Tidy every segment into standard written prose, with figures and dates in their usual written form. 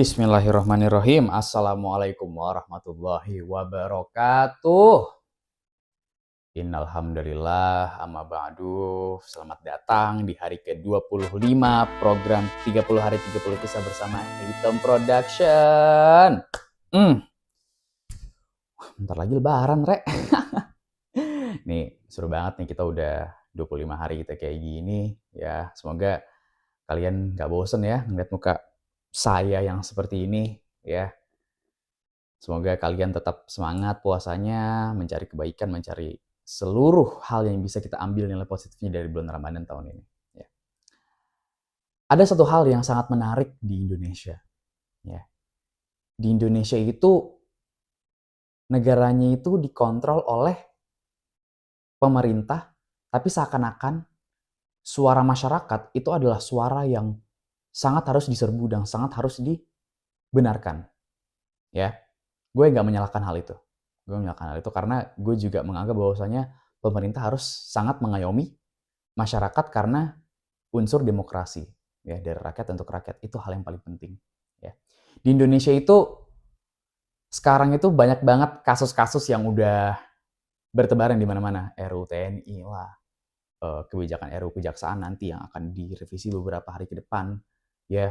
Bismillahirrahmanirrahim. Assalamualaikum warahmatullahi wabarakatuh. Innalhamdulillah, amma ba'du. Selamat datang di hari ke-25 program 30 hari 30 kisah bersama Hitam Production. Bentar lagi lebaran, Rek. Nih, seru banget nih, kita udah 25 hari kita kayak gini. Ya, semoga kalian gak bosen ya ngeliat muka saya yang seperti ini ya. Semoga kalian tetap semangat puasanya, mencari kebaikan, mencari seluruh hal yang bisa kita ambil nilai positifnya dari bulan Ramadan tahun ini ya. Ada satu hal yang sangat menarik di Indonesia ya. Di Indonesia itu negaranya itu dikontrol oleh pemerintah, tapi seakan-akan suara masyarakat itu adalah suara yang sangat harus diserbu dan sangat harus dibenarkan ya. Gue nggak menyalahkan hal itu. Gue menyalahkan hal itu karena gue juga menganggap bahwasanya pemerintah harus sangat mengayomi masyarakat karena unsur demokrasi ya, dari rakyat untuk rakyat itu hal yang paling penting ya. Di Indonesia itu sekarang itu banyak banget kasus-kasus yang udah bertebaran di mana-mana. RUU TNI lah, kebijakan RUU Kejaksaan nanti yang akan direvisi beberapa hari ke depan ya.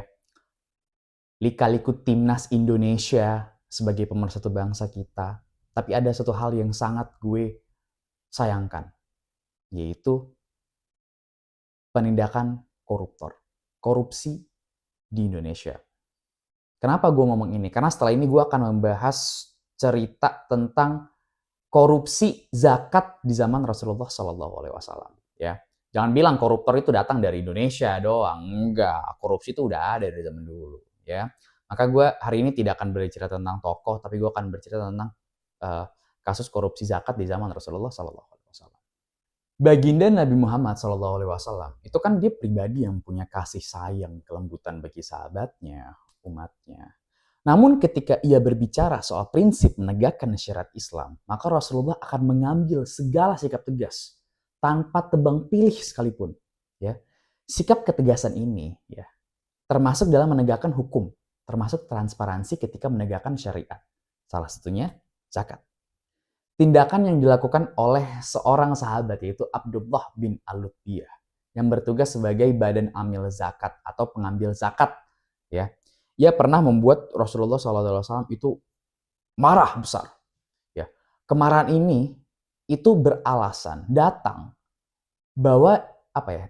Lika-liku timnas Indonesia sebagai pemersatu bangsa kita. Tapi ada satu hal yang sangat gue sayangkan, yaitu penindakan koruptor, korupsi di Indonesia. Kenapa gue ngomong ini? Karena setelah ini gue akan membahas cerita tentang korupsi zakat di zaman Rasulullah SAW. Ya, jangan bilang koruptor itu datang dari Indonesia doang, enggak. Korupsi itu udah ada dari zaman dulu. Ya, maka gue hari ini tidak akan bercerita tentang tokoh, tapi gue akan bercerita tentang kasus korupsi zakat di zaman Rasulullah SAW. Baginda Nabi Muhammad SAW itu kan dia pribadi yang punya kasih sayang, kelembutan bagi sahabatnya, umatnya. Namun ketika ia berbicara soal prinsip menegakkan syariat Islam, maka Rasulullah akan mengambil segala sikap tegas tanpa tebang pilih sekalipun. Ya, sikap ketegasan ini ya termasuk dalam menegakkan hukum, termasuk transparansi ketika menegakkan syariat. Salah satunya zakat. Tindakan yang dilakukan oleh seorang sahabat yaitu Abdullah bin Al-Lutbiyah yang bertugas sebagai badan amil zakat atau pengambil zakat ya. Ia pernah membuat Rasulullah SAW itu marah besar ya. Kemarahan ini itu beralasan datang bahwa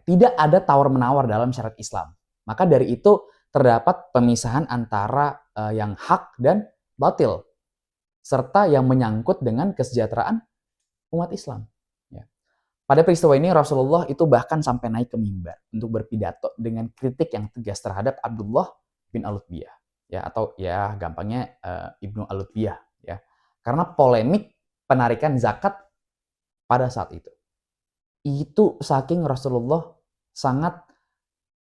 tidak ada tawar-menawar dalam syariat Islam. Maka dari itu terdapat pemisahan antara yang hak dan batil, serta yang menyangkut dengan kesejahteraan umat Islam. Ya. Pada peristiwa ini Rasulullah itu bahkan sampai naik ke mimbar untuk berpidato dengan kritik yang tegas terhadap Abdullah bin Al-Lutbiyah, ya, atau ya gampangnya Ibnu Al-Lutbiyah, ya, karena polemik penarikan zakat pada saat itu. Itu saking Rasulullah sangat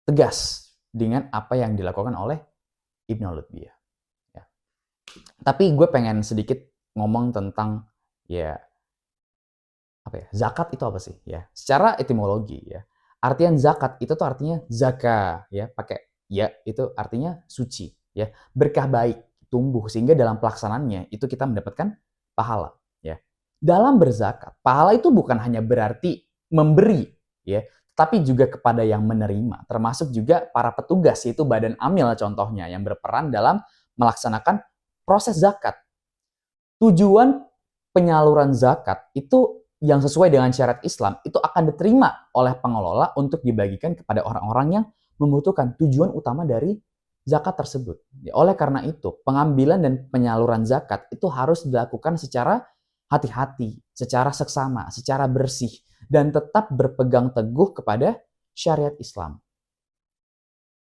tegas dengan apa yang dilakukan oleh Ibnu Al-Lutbiyah. Ya. Tapi gue pengen sedikit ngomong tentang ya zakat itu apa sih ya? Secara etimologi ya, artian zakat itu tuh artinya zaka ya, pakai ya itu artinya suci ya, berkah baik tumbuh sehingga dalam pelaksanaannya itu kita mendapatkan pahala ya. Dalam berzakat, pahala itu bukan hanya berarti memberi ya, tapi juga kepada yang menerima, termasuk juga para petugas yaitu badan amil contohnya yang berperan dalam melaksanakan proses zakat. Tujuan penyaluran zakat itu yang sesuai dengan syariat Islam itu akan diterima oleh pengelola untuk dibagikan kepada orang-orang yang membutuhkan. Tujuan utama dari zakat tersebut. Oleh karena itu, pengambilan dan penyaluran zakat itu harus dilakukan secara hati-hati, secara seksama, secara bersih, dan tetap berpegang teguh kepada syariat Islam.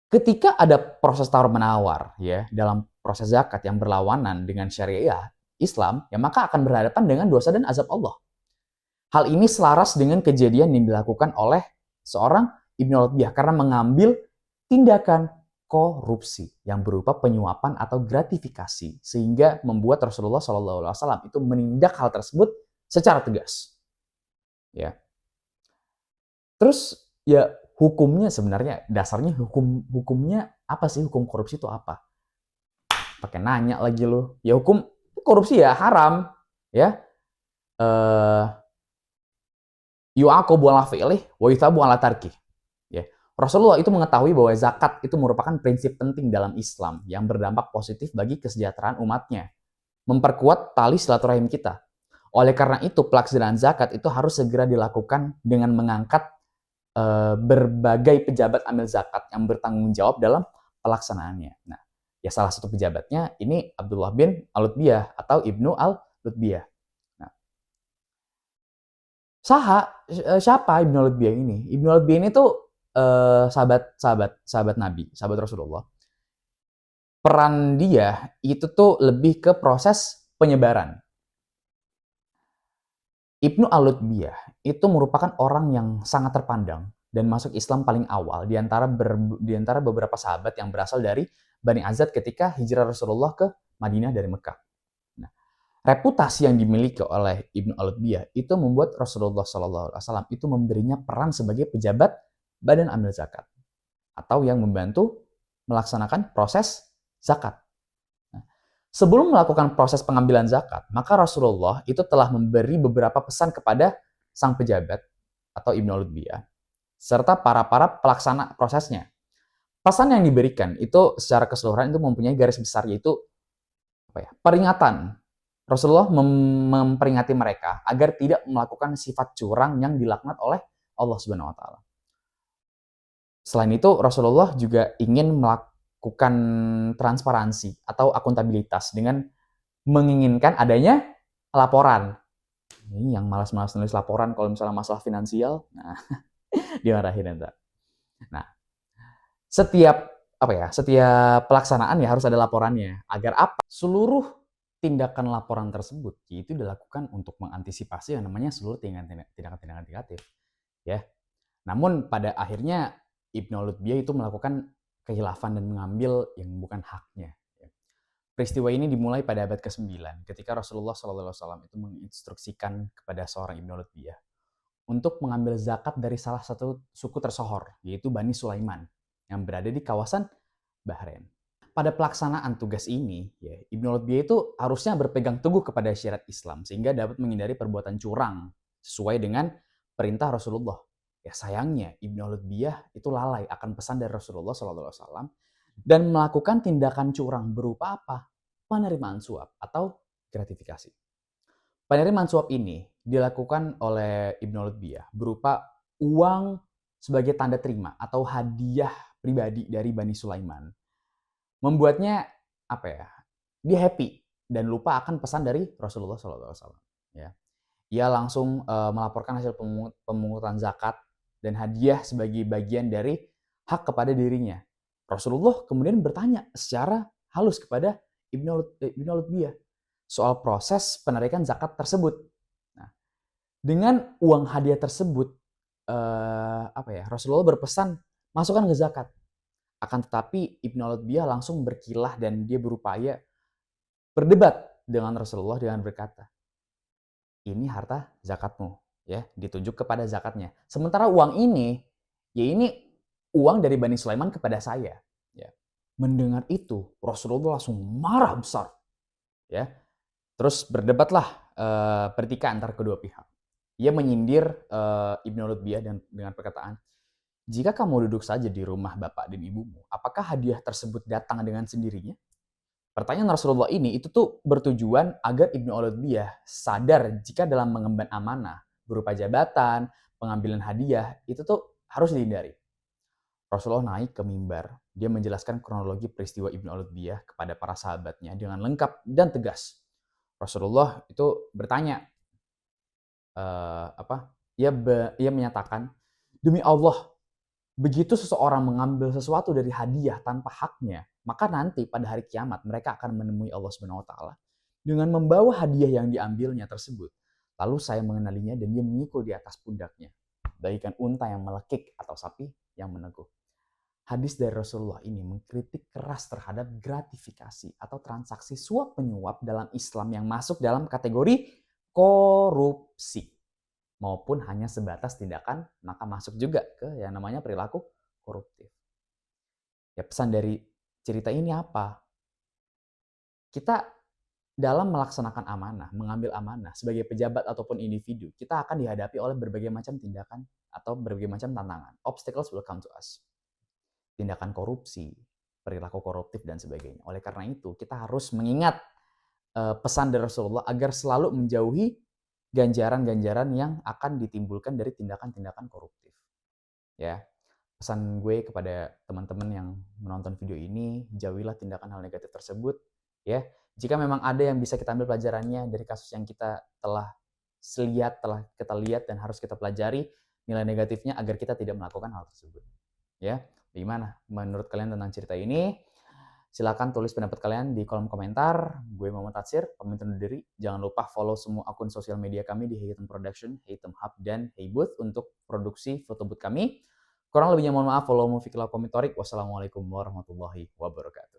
Ketika ada proses tawar-menawar ya dalam proses zakat yang berlawanan dengan syariah Islam, ya maka akan berhadapan dengan dosa dan azab Allah. Hal ini selaras dengan kejadian yang dilakukan oleh seorang Ibnu Al-Lutbiyah karena mengambil tindakan korupsi yang berupa penyuapan atau gratifikasi sehingga membuat Rasulullah SAW itu menindak hal tersebut secara tegas. Ya. Terus ya hukumnya sebenarnya dasarnya hukumnya apa sih, hukum korupsi itu apa? pakai nanya lagi lu. Ya hukum korupsi ya haram, ya. Yu'aqabu ala fi'lih wa yuthabu ala tarkih. Ya. Rasulullah itu mengetahui bahwa zakat itu merupakan prinsip penting dalam Islam yang berdampak positif bagi kesejahteraan umatnya, memperkuat tali silaturahim kita. Oleh karena itu, pelaksanaan zakat itu harus segera dilakukan dengan mengangkat berbagai pejabat amil zakat yang bertanggung jawab dalam pelaksanaannya. Nah, ya salah satu pejabatnya ini Abdullah bin Al-Lutbiyah atau Ibnu Al-Lutbiyah. Nah, siapa Ibnu Al-Lutbiyah ini? Ibnu Al-Lutbiyah ini tuh sahabat Nabi, sahabat Rasulullah. Peran dia itu tuh lebih ke proses penyebaran. Ibnu Al-Lutbiyah itu merupakan orang yang sangat terpandang dan masuk Islam paling awal di antara beberapa sahabat yang berasal dari Bani Azad ketika hijrah Rasulullah ke Madinah dari Mekah. Nah, reputasi yang dimiliki oleh Ibnu Al-Lutbiyah itu membuat Rasulullah SAW itu memberinya peran sebagai pejabat badan amil zakat atau yang membantu melaksanakan proses zakat. Sebelum melakukan proses pengambilan zakat, maka Rasulullah itu telah memberi beberapa pesan kepada sang pejabat atau Ibnu Al-Lutbiyah serta para pelaksana prosesnya. Pesan yang diberikan itu secara keseluruhan itu mempunyai garis besar, yaitu peringatan. Rasulullah memperingati mereka agar tidak melakukan sifat curang yang dilaknat oleh Allah Subhanahu wa taala. Selain itu, Rasulullah juga ingin melakukan transparansi atau akuntabilitas dengan menginginkan adanya laporan. Ini yang malas-malas nulis laporan kalau misalnya masalah finansial, nah dimarahin entar. Nah, setiap pelaksanaan ya harus ada laporannya. Agar apa? Seluruh tindakan laporan tersebut itu dilakukan untuk mengantisipasi yang namanya seluruh tindakan-tindakan negatif. Ya. Namun pada akhirnya Ibnu Al-Lutbiyah itu melakukan kehilafan dan mengambil yang bukan haknya. Peristiwa ini dimulai pada abad ke-9 ketika Rasulullah SAW itu menginstruksikan kepada seorang Ibnu Lutbiyah untuk mengambil zakat dari salah satu suku tersohor, yaitu Bani Sulaiman yang berada di kawasan Bahrain. Pada pelaksanaan tugas ini, ya, Ibnu Lutbiyah itu harusnya berpegang teguh kepada syariat Islam sehingga dapat menghindari perbuatan curang sesuai dengan perintah Rasulullah. Ya sayangnya Ibnu Lutbiyah itu lalai akan pesan dari Rasulullah SAW dan melakukan tindakan curang berupa apa? Penerimaan suap atau gratifikasi. Penerimaan suap ini dilakukan oleh Ibnu Lutbiyah berupa uang sebagai tanda terima atau hadiah pribadi dari Bani Sulaiman. Membuatnya dia happy dan lupa akan pesan dari Rasulullah SAW. Ya. Ia langsung melaporkan hasil pemungutan zakat dan hadiah sebagai bagian dari hak kepada dirinya. Rasulullah kemudian bertanya secara halus kepada Ibnu Lutbiyah soal proses penarikan zakat tersebut. Nah, dengan uang hadiah tersebut, Rasulullah berpesan masukkan ke zakat. Akan tetapi Ibnu Lutbiyah langsung berkilah dan dia berupaya berdebat dengan Rasulullah dengan berkata, ini harta zakatmu, ya, ditunjuk kepada zakatnya. Sementara uang ini, ya ini uang dari Bani Sulaiman kepada saya. Ya. Mendengar itu, Rasulullah langsung marah besar. Ya. Terus berdebatlah pertikaian antara kedua pihak. Ia menyindir Ibnu Lutbiyah dengan perkataan, jika kamu duduk saja di rumah bapak dan ibumu, apakah hadiah tersebut datang dengan sendirinya? Pertanyaan Rasulullah ini itu tuh bertujuan agar Ibnu Lutbiyah sadar jika dalam mengemban amanah berupa jabatan, pengambilan hadiah, itu tuh harus dihindari. Rasulullah naik ke mimbar. Dia menjelaskan kronologi peristiwa Ibnu Lutbiyah kepada para sahabatnya dengan lengkap dan tegas. Rasulullah itu bertanya, ia menyatakan, demi Allah, begitu seseorang mengambil sesuatu dari hadiah tanpa haknya, maka nanti pada hari kiamat mereka akan menemui Allah Subhanahu wa taala dengan membawa hadiah yang diambilnya tersebut. Lalu saya mengenalinya dan dia memikul di atas pundaknya, bagaikan unta yang melekik atau sapi yang meneguh. Hadis dari Rasulullah ini mengkritik keras terhadap gratifikasi atau transaksi suap menyuap dalam Islam yang masuk dalam kategori korupsi maupun hanya sebatas tindakan, maka masuk juga ke yang namanya perilaku koruptif. Ya pesan dari cerita ini apa? kita dalam melaksanakan amanah, mengambil amanah sebagai pejabat ataupun individu, kita akan dihadapi oleh berbagai macam tindakan atau berbagai macam tantangan. Obstacles will come to us. Tindakan korupsi, perilaku koruptif, dan sebagainya. Oleh karena itu, kita harus mengingat pesan dari Rasulullah agar selalu menjauhi ganjaran-ganjaran yang akan ditimbulkan dari tindakan-tindakan koruptif. Ya, pesan gue kepada teman-teman yang menonton video ini, jauhilah tindakan hal negatif tersebut. Ya, jika memang ada yang bisa kita ambil pelajarannya dari kasus yang kita telah kita lihat dan harus kita pelajari nilai negatifnya agar kita tidak melakukan hal tersebut. Ya, gimana menurut kalian tentang cerita ini? Silakan tulis pendapat kalian di kolom komentar. Gue Muhammad Tatsir, pamit undur diri. Jangan lupa follow semua akun sosial media kami di Hey Hitam Production, Hey Hitam Hub, dan Hey Booth untuk produksi foto booth kami. Kurang lebihnya mohon maaf. Follow Mufikillah Komitorik. Wassalamualaikum warahmatullahi wabarakatuh.